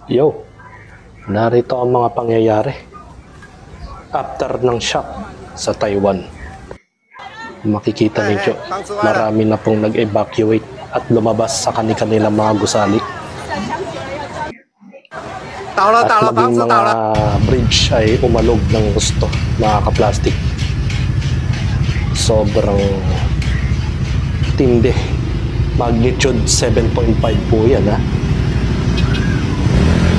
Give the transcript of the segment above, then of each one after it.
Yo, narito ang mga pangyayari after ng shock sa Taiwan. Makikita ninyo, marami na pong nag-evacuate at lumabas sa kanilang mga gusali. At maging mga bridge ay umalog ng gusto, mga ka-plastic. Sobrang tindi. Magnitude 7.5 po yan, ha.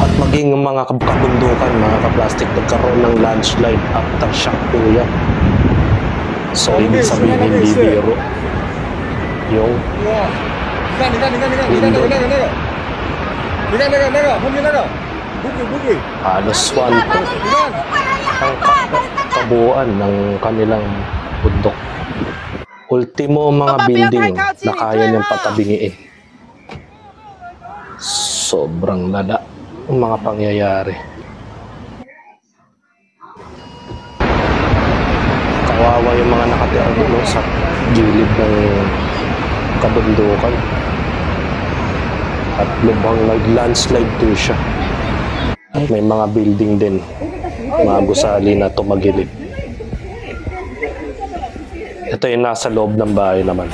At maging mga kabundukan, mga ka-plastic, nagkaroon ng landslide aftershock po yan. So, ibig sabihin hindi biro. Yung halos 1/3 ang kabuuan ng kanilang bundok. Ultimo mga building na kaya niyang patabingiin. Sobrang lala ang mga pangyayari. Kawawa yung mga nakatira doon sa gilid ng kabundukan. At lubhang nag-landslide to siya. May mga building din, mga gusali na tumagilid. Ito yung nasa loob ng bahay naman.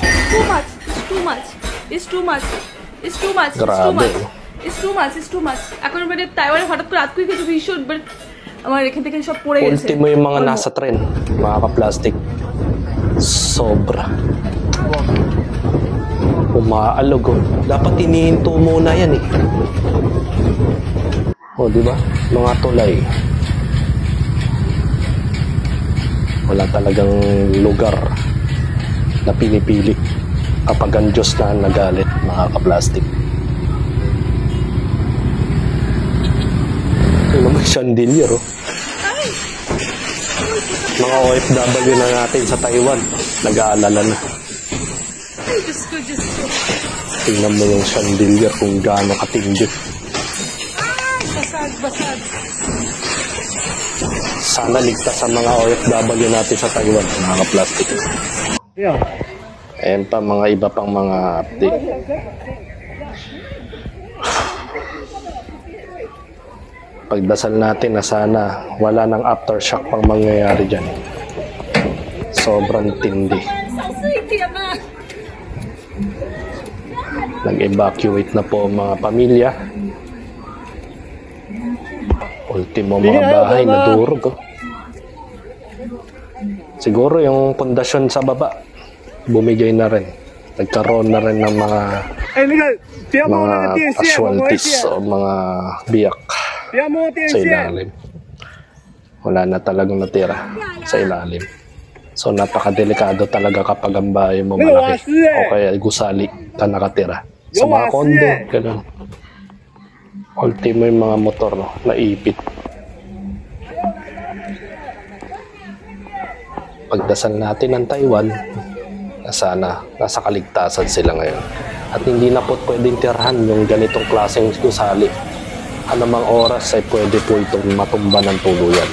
It's too much. Grabe. It's too much. এখন মানে তাইওয়ানে হঠাৎ করে আজকে কিছু ভীষণ বাট আমার এখান থেকে সব পড়ে গেছে। Ultimo yung mga nasa tren, mga ka-plastic. Sobra. Umaalog, oh. Dapat inihinto muna yan, eh. O, di ba? Mga tulay. Wala talagang lugar na pinipili kapag ang Diyos na nagalit, mga ka-plastic. Ito naman chandelier, oh. Mga OFW na natin sa Taiwan, nag-aalala na. Just go. Tingnan mo yung chandelier kung gaano katindi. Basag. Sana ligtas sa mga OFW natin sa Taiwan, mga ka-plastic. Ayan pa mga iba pang mga update. Pagdasal natin na sana wala nang aftershock pang mangyayari dyan. Sobrang tindi. Nag-evacuate na po mga pamilya. Ultimo mga bahay na durog, oh. Siguro yung pundasyon sa baba bumigay na rin. Nagkaroon na rin ng mga casualties o mga biyak sa ilalim. Wala na talagang natira sa ilalim. So napakadelikado talaga kapag ang bahay mo malaki o kaya gusali ka nakatira. Sa mga kondo, ganun. Ultimo yung mga motor, no, naipit. Pagdasal natin ng Taiwan, na sana nasa kaligtasan sila ngayon. At hindi na po pwedeng tirahan yung ganitong klaseng gusali. Anumang oras ay pwede po itong matumba ng tuluyan.